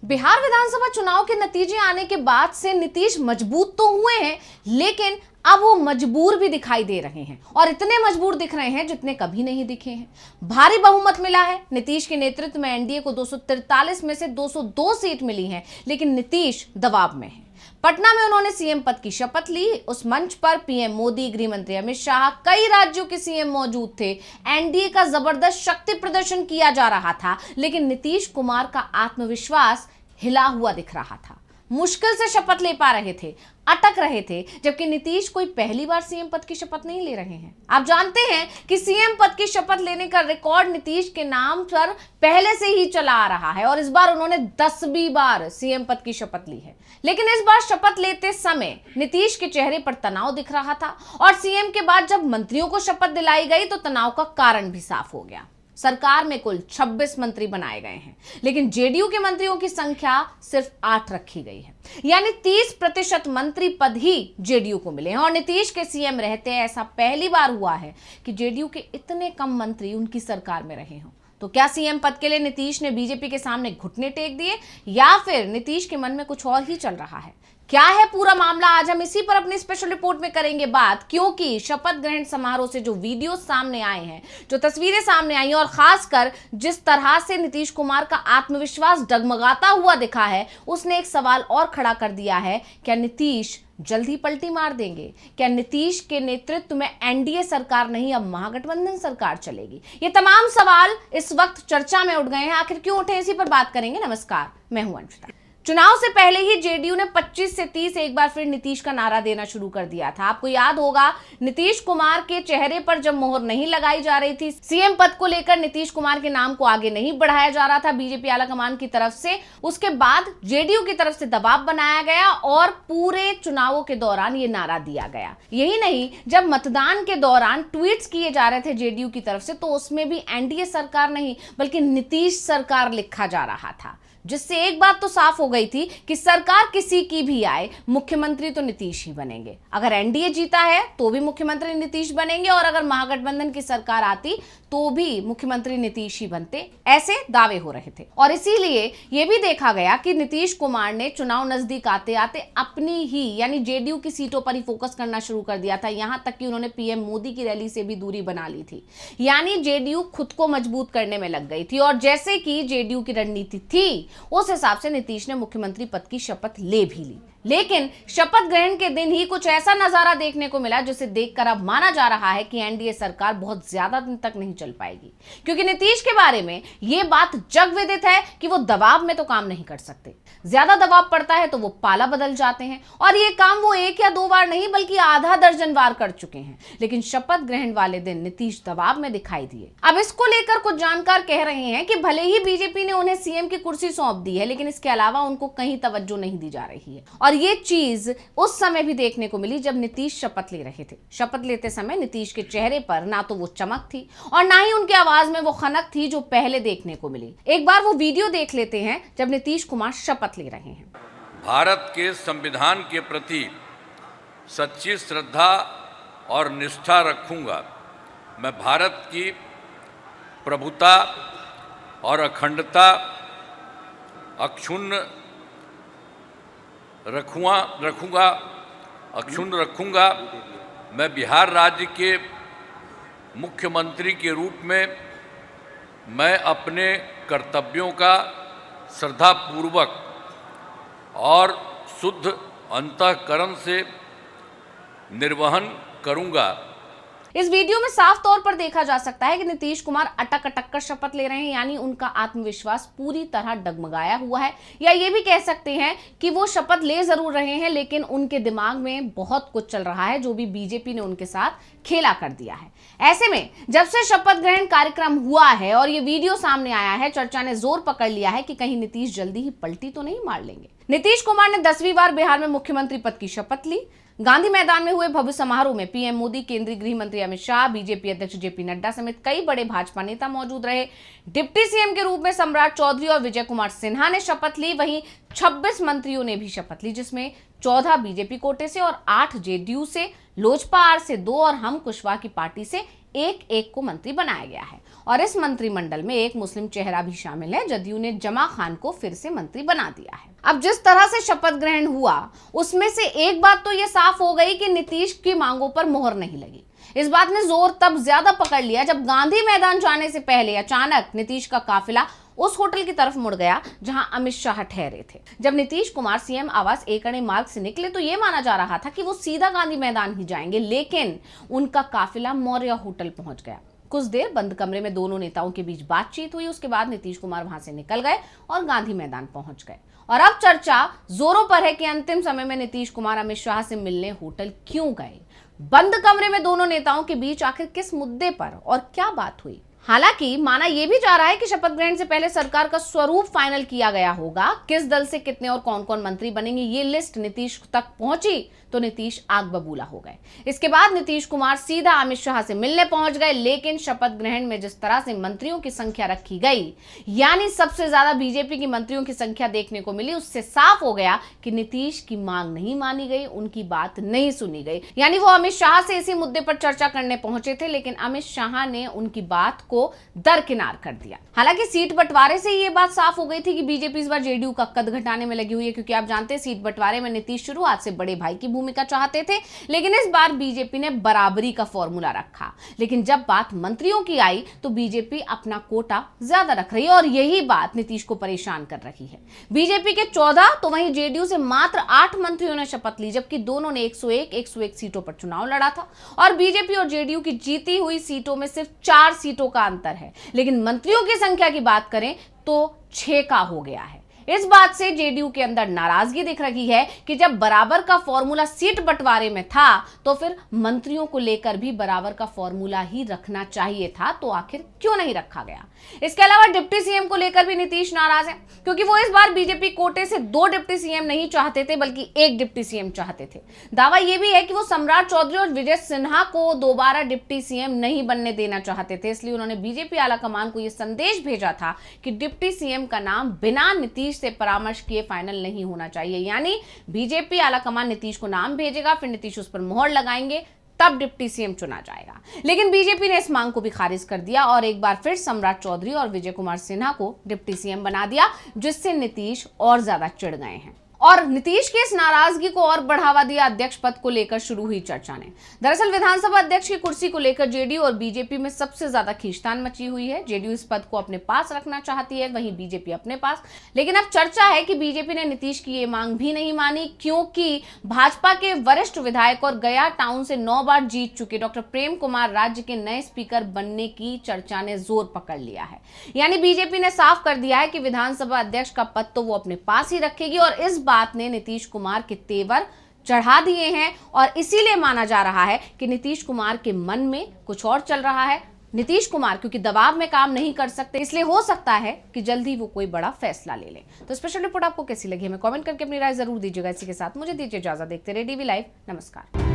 बिहार विधानसभा चुनाव के नतीजे आने के बाद से नीतीश मजबूत तो हुए हैं, लेकिन अब वो मजबूर भी दिखाई दे रहे हैं और इतने मजबूर दिख रहे हैं जितने कभी नहीं दिखे हैं। भारी बहुमत मिला है। नीतीश के नेतृत्व में एनडीए को 243 में से 202 सीट मिली है, लेकिन नीतीश दबाव में है। पटना में उन्होंने सीएम पद की शपथ ली। उस मंच पर पीएम मोदी, गृह मंत्री अमित शाह, कई राज्यों के सीएम मौजूद थे। एनडीए का जबरदस्त शक्ति प्रदर्शन किया जा रहा था, लेकिन नीतीश कुमार का आत्मविश्वास हिला हुआ दिख रहा था। मुश्किल से शपथ ले पा रहे थे, अटक रहे थे, जबकि नीतीश कोई पहली बार सीएम पद की शपथ नहीं ले रहे हैं। आप जानते हैं कि सीएम पद की शपथ लेने का रिकॉर्ड नीतीश के नाम पर पहले से ही चला आ रहा है और इस बार उन्होंने 10वीं बार सीएम पद की शपथ ली है। लेकिन इस बार शपथ लेते समय नीतीश के चेहरे पर तनाव दिख रहा था और सीएम के बाद जब मंत्रियों को शपथ दिलाई गई तो तनाव का कारण भी साफ हो गया। सरकार में कुल 26 मंत्री बनाए गए हैं, लेकिन जेडीयू के मंत्रियों की संख्या सिर्फ 8 रखी गई है, यानी 30% मंत्री पद ही जेडीयू को मिले हैं। और नीतीश के सीएम रहते ऐसा पहली बार हुआ है कि जेडीयू के इतने कम मंत्री उनकी सरकार में रहे हों। तो क्या सीएम पद के लिए नीतीश ने बीजेपी के सामने घुटने टेक दिए, या फिर नीतीश के मन में कुछ और ही चल रहा है? क्या है पूरा मामला, आज हम इसी पर अपनी स्पेशल रिपोर्ट में करेंगे बात। क्योंकि शपथ ग्रहण समारोह से जो वीडियो सामने आए हैं, जो तस्वीरें सामने आई हैं, और खासकर जिस तरह से नीतीश कुमार का आत्मविश्वास डगमगाता हुआ दिखा है, उसने एक सवाल और खड़ा कर दिया है। क्या नीतीश जल्द ही पलटी मार देंगे? क्या नीतीश के नेतृत्व में एनडीए सरकार नहीं, अब महागठबंधन सरकार चलेगी? ये तमाम सवाल इस वक्त चर्चा में उठ गए हैं। आखिर क्यों उठे, इसी पर बात करेंगे। नमस्कार, मैं हूं अंशिता। चुनाव से पहले ही जेडीयू ने 25 से 30 एक बार फिर नीतीश का नारा देना शुरू कर दिया था। आपको याद होगा, नीतीश कुमार के चेहरे पर जब मोहर नहीं लगाई जा रही थी, सीएम पद को लेकर नीतीश कुमार के नाम को आगे नहीं बढ़ाया जा रहा था बीजेपी आलाकमान की तरफ से, उसके बाद जेडीयू की तरफ से दबाव बनाया गया और पूरे चुनावों के दौरान ये नारा दिया गया। यही नहीं, जब मतदान के दौरान ट्वीट्स किए जा रहे थे जेडीयू की तरफ से, तो उसमें भी एनडीए सरकार नहीं बल्कि नीतीश सरकार लिखा जा रहा था, जिससे एक बात तो साफ हो गई थी कि सरकार किसी की भी आए, मुख्यमंत्री तो नीतीश ही बनेंगे। अगर एनडीए जीता है तो भी मुख्यमंत्री नीतीश बनेंगे, और अगर महागठबंधन की सरकार आती तो भी मुख्यमंत्री नीतीश ही बनते, ऐसे दावे हो रहे थे। और इसीलिए यह भी देखा गया कि नीतीश कुमार ने चुनाव नजदीक आते आते अपनी ही यानी जेडीयू की सीटों पर ही फोकस करना शुरू कर दिया था। यहां तक कि उन्होंने पीएम मोदी की रैली से भी दूरी बना ली थी, यानी जेडीयू खुद को मजबूत करने में लग गई थी। और जैसे कि जेडीयू की रणनीति थी, उस हिसाब से नीतीश ने मुख्यमंत्री पद की शपथ ले भी ली। लेकिन शपथ ग्रहण के दिन ही कुछ ऐसा नजारा देखने को मिला जिसे देखकर अब माना जा रहा है कि एनडीए सरकार बहुत ज्यादा दिन तक नहीं चल पाएगी, क्योंकि नीतीश के बारे में यह बात जग विदित है कि वो दबाव में तो काम नहीं कर सकते। ज्यादा दबाव पड़ता है तो वो पाला बदल जाते हैं, और ये काम वो 1 या 2 बार नहीं बल्कि आधा दर्जन बार कर चुके हैं। लेकिन शपथ ग्रहण वाले दिन नीतीश दबाव में दिखाई दिए। अब इसको लेकर कुछ जानकार कह रहे हैं कि भले ही बीजेपी ने उन्हें सीएम की कुर्सी सौंप दी है, लेकिन इसके अलावा उनको कहीं तवज्जो नहीं दी जा रही है। और ये चीज उस समय भी देखने को मिली जब नीतीश शपथ ले रहे थे। शपथ लेते समय नीतीश के चेहरे पर ना तो वो चमक थी और ना ही उनकी आवाज में वो खनक थी जो पहले देखने को मिली। एक बार वो वीडियो देख लेते हैं जब नीतीश कुमार शपथ ले रहे हैं। भारत के संविधान के प्रति सच्ची श्रद्धा और निष्ठा रखूंगा। मैं भारत की प्रभुता और अखंडता अक्षुण्ण रखूंगा। मैं बिहार राज्य के मुख्यमंत्री के रूप में मैं अपने कर्तव्यों का श्रद्धापूर्वक और शुद्ध अंतःकरण से निर्वहन करूंगा। इस वीडियो में साफ तौर पर देखा जा सकता है कि नीतीश कुमार अटक अटक कर शपथ ले रहे हैं, यानी उनका आत्मविश्वास पूरी तरह डगमगाया हुआ है। या ये भी कह सकते हैं कि वो शपथ ले जरूर रहे हैं, लेकिन उनके दिमाग में बहुत कुछ चल रहा है जो भी बीजेपी ने उनके साथ खेला कर दिया है। ऐसे में जब से शपथ ग्रहण कार्यक्रम हुआ है और ये वीडियो सामने आया है, चर्चा ने जोर पकड़ लिया है कि कहीं नीतीश जल्दी ही पलटी तो नहीं मार लेंगे। नीतीश कुमार ने 10वीं बार बिहार में मुख्यमंत्री पद की शपथ ली। गांधी मैदान में हुए भव्य समारोह में पीएम मोदी, केंद्रीय गृह मंत्री अमित शाह, बीजेपी अध्यक्ष जेपी नड्डा समेत कई बड़े भाजपा नेता मौजूद रहे। डिप्टी सीएम के रूप में सम्राट चौधरी और विजय कुमार सिन्हा ने शपथ ली। वहीं 26 मंत्रियों ने भी शपथ ली, जिसमें 14 बीजेपी कोटे से और 8 जेडीयू से, लोजपा आर से 2 और हम कुशवाहा की पार्टी से एक एक को मंत्री बनाया गया है और इस मंत्रिमंडल में एक मुस्लिम चेहरा भी शामिल है। जदयू ने जमा खान को फिर से मंत्री बना दिया है। अब जिस तरह से शपथ ग्रहण हुआ उसमें से एक बात तो यह साफ हो गई कि नीतीश की मांगों पर मोहर नहीं लगी। इस बात ने जोर तब ज्यादा पकड़ लिया जब गांधी मैदान जाने से पहले अचानक नीतीश का काफिला उस होटल की तरफ मुड़ गया जहां अमित शाह ठहरे थे। जब नीतीश कुमार सीएम आवास एकड़े मार्ग से निकले तो यह माना जा रहा था कि वो सीधा गांधी मैदान ही जाएंगे, लेकिन उनका काफिला मौर्य होटल पहुंच गया। कुछ देर बंद कमरे में दोनों नेताओं के बीच बातचीत हुई। उसके बाद नीतीश कुमार वहां से निकल गए और गांधी मैदान पहुंच गए। और अब चर्चा जोरों पर है कि अंतिम समय में नीतीश कुमार अमित शाह से मिलने होटल क्यों गए। बंद कमरे में दोनों नेताओं के बीच आखिर किस मुद्दे पर और क्या बात हुई। हालांकि माना यह भी जा रहा है कि शपथ ग्रहण से पहले सरकार का स्वरूप फाइनल किया गया होगा। किस दल से कितने और कौन कौन मंत्री बनेंगे ये लिस्ट नीतीश तक पहुंची तो नीतीश आग बबूला हो गए। इसके बाद नीतीश कुमार सीधा अमित शाह से मिलने पहुंच गए, लेकिन शपथ ग्रहण में जिस तरह से मंत्रियों की संख्या रखी गई, यानी सबसे ज्यादा बीजेपी की मंत्रियों की संख्या देखने को मिली, उससे साफ हो गया कि नीतीश की मांग नहीं मानी गई, उनकी बात नहीं सुनी गई। यानी वो अमित शाह से इसी मुद्दे पर चर्चा करने पहुंचे थे, लेकिन अमित शाह ने उनकी बात को दरकिनार कर दिया। हालांकि सीट बंटवारे से ये बात साफ हो गई थी कि बीजेपी इस बार जेडीयू का कद घटाने में लगी हुई है, क्योंकि आप जानते हैं सीट बंटवारे में नीतीश शुरुआत से बड़े भाई की भूमिका चाहते थे, लेकिन इस बार बीजेपी ने बराबरी का फॉर्मूला रखा। लेकिन जब बात मंत्रियों की आई तो बीजेपी अपना कोटा ज्यादा रख रही है और यही बात नीतीश को परेशान कर रही है। बीजेपी के 14 तो वहीं जेडीयू से मात्र 8 मंत्रियों ने शपथ ली, जबकि दोनों ने 101 सीटों पर चुनाव लड़ा था और बीजेपी और जेडीयू की जीती हुई सीटों में सिर्फ 4 सीटों का अंतर है। लेकिन मंत्रियों की संख्या की बात करें तो 6 का हो गया है। इस बात से जेडीयू के अंदर नाराजगी दिख रही है कि जब बराबर का फॉर्मूला सीट बंटवारे में था तो फिर मंत्रियों को लेकर भी बराबर का फॉर्मूला ही रखना चाहिए था, तो आखिर क्यों नहीं रखा गया। इसके अलावा डिप्टी सीएम को लेकर भी नीतीश नाराज है, क्योंकि वो इस बार बीजेपी कोटे से 2 डिप्टी सीएम नहीं चाहते थे बल्कि 1 डिप्टी सीएम चाहते थे। दावा यह भी है कि वो सम्राट चौधरी और विजय सिन्हा को दोबारा डिप्टी सीएम नहीं बनने देना चाहते थे, इसलिए उन्होंने बीजेपी आलाकमान को यह संदेश भेजा था कि डिप्टी सीएम का नाम बिना नीतीश से परामर्श किए फाइनल नहीं होना चाहिए। यानी बीजेपी आलाकमान नीतीश को नाम भेजेगा, फिर नीतीश उस पर मोहर लगाएंगे, तब डिप्टी सीएम चुना जाएगा। लेकिन बीजेपी ने इस मांग को भी खारिज कर दिया और एक बार फिर सम्राट चौधरी और विजय कुमार सिन्हा को डिप्टी सीएम बना दिया, जिससे नीतीश और ज्यादा चिढ़ गए हैं। और नीतीश की इस नाराजगी को और बढ़ावा दिया अध्यक्ष पद को लेकर शुरू हुई चर्चा ने। दरअसल विधानसभा अध्यक्ष की कुर्सी को लेकर जेडीयू और बीजेपी में सबसे ज्यादा खींचतान मची हुई है। जेडीयू इस पद को अपने पास रखना चाहती है, वहीं बीजेपी अपने पास। लेकिन अब चर्चा है कि बीजेपी ने नीतीश की ये मांग भी नहीं मानी, क्योंकि भाजपा के वरिष्ठ विधायक और गया टाउन से 9 बार जीत चुके डॉक्टर प्रेम कुमार राज्य के नए स्पीकर बनने की चर्चा ने जोर पकड़ लिया है। यानी बीजेपी ने साफ कर दिया है कि विधानसभा अध्यक्ष का पद तो वो अपने पास ही रखेगी और इस बात ने नीतीश कुमार के तेवर चढ़ा दिए हैं और इसीलिए माना जा रहा है कि नीतीश कुमार के मन में कुछ और चल रहा है। नीतीश कुमार क्योंकि दबाव में काम नहीं कर सकते, इसलिए हो सकता है कि जल्दी वो कोई बड़ा फैसला ले ले। तो स्पेशल रिपोर्ट आपको कैसी लगी हमें कमेंट करके अपनी राय जरूर दीजिएगा। इसी के साथ मुझे दीजिए इजाजत। देखते रहिए डीवी लाइव। नमस्कार।